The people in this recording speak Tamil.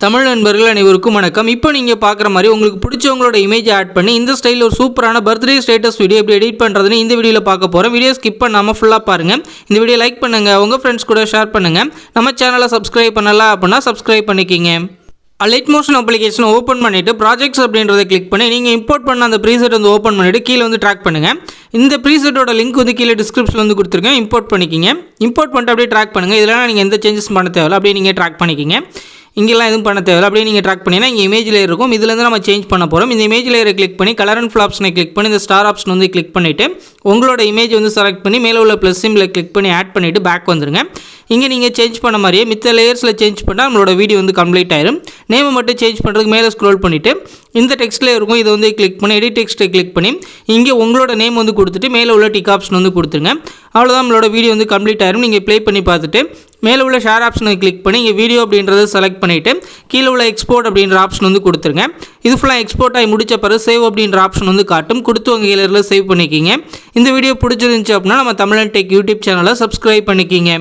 தமிழ் நண்பர்கள் அனைவருக்கும் வணக்கம். இப்போ நீங்கள் பார்க்குற மாதிரி உங்களுக்கு பிடிச்சவங்களோட இமேஜ் ஆட் பண்ணி இந்த ஸ்டைலில் ஒரு சூப்பரான பர்த்டே ஸ்டேட்டஸ் வீடியோ எப்படி எடிட் பண்ணுறதுன்னு இந்த வீடியோவில் பார்க்க போகிறோம். வீடியோ ஸ்கிப் பண்ணாமல் ஃபுல்லாக பாருங்கள். இந்த வீடியோ லைக் பண்ணுங்கள், உங்கள் ஃப்ரெண்ட்ஸ் கூட ஷேர் பண்ணுங்கள். நம்ம சேனலை சப்ஸ்கிரைப் பண்ணலாம் அப்படின்னா சப்ஸ்கிரைப் பண்ணிக்கிங்க. லைட் மோஷன் அப்ளிகேஷன் ஓப்பன் பண்ணிவிட்டு ப்ராஜெக்ட்ஸ் அப்படின்றத கிளிக் பண்ணி நீங்கள் இம்போர்ட் பண்ண அந்த ப்ரீசெட் வந்து ஓப்பன் பண்ணிவிட்டு கீழே வந்து ட்ராக் பண்ணுங்கள். இந்த ப்ரீசெட்டோட லிங்க் வந்து கீழே டிஸ்கிரிப்ஷனில் வந்து கொடுத்துருக்கேன். இம்போர்ட் பண்ணிக்கிங்க. இம்போர்ட் பண்ணிட்டு அப்படியே ட்ராக் பண்ணுங்கள். இதெல்லாம் நீங்கள் எந்த சேஞ்சஸ் பண்ண தேவையில்லை, அப்படியே நீங்கள் ட்ராக் பண்ணிக்கிங்க. இங்கெல்லாம் எதுவும் பண்ண தேவையில்லை, அப்படியே நீங்கள் ட்ராக் பண்ணினா இங்கே இமேஜ் லேயர் இருக்கும். இதுலேருந்து நம்ம சேஞ்ச் பண்ண போகிறோம். இந்த இமேஜ் லேயரை கிளிக் பண்ணி கலர் அண்ட் ஃபில் ஆப்ஷனை கிளிக் பண்ணி இந்த ஸ்டார் ஆப்ஷன் வந்து கிளிக் பண்ணிவிட்டு உங்களோட இமேஜ் வந்து செலக்ட் பண்ணி மேலே உள்ள ப்ளஸ் சிம்பிளை கிளிக் பண்ணி ஆட் பண்ணிவிட்டு பேக் வந்துருங்க. இங்கே நீங்கள் சேஞ்ச் பண்ண மாதிரியே மித்த லேயர்ஸில் சேஞ்ச் பண்ணால் நம்மளோட வீடியோ வந்து கம்ப்ளீட் ஆயிடும். நேமை மட்டும் சேஞ்ச் பண்ணுறதுக்கு மேலே ஸ்க்ரோல் பண்ணிவிட்டு இந்த டெக்ஸ்ட்டில் இருக்கும், இதை வந்து கிளிக் பண்ணி எடிட் டெக்ஸ்ட்டை கிளிக் பண்ணி இங்கே உங்களோட நேம் வந்து கொடுத்துட்டு மேலே உள்ள டிக் ஆப்ஷன் வந்து கொடுத்துருங்க. அவ்வளோதான், நம்மளோட வீடியோ வந்து கம்ப்ளீட் ஆயிடும். நீங்கள் ப்ளே பண்ணி பார்த்துட்டு மேலே உள்ள ஷேர் ஆப்ஷனை கிளிக் பண்ணி இங்கே வீடியோ அப்படின்றத செலக்ட் பண்ணிவிட்டு கீழே உள்ள எக்ஸ்போர்ட் அப்படின்ற ஆப்ஷன் வந்து கொடுத்துருங்க. இது ஃபுல்லாக எக்ஸ்போர்ட் ஆகி முடிச்ச பிறகு சேவ் அப்படின்ற ஆப்ஷன் வந்து காட்டும். கொடுத்து உங்கள் கேலரியில் சேவ் பண்ணிக்கிங்க. இந்த வீடியோ பிடிச்சிருந்துச்சு அப்படின்னா நம்ம தமிழன் டெக் யூடியூப் சேனலை சப்ஸ்கிரைப் பண்ணிக்கிங்க.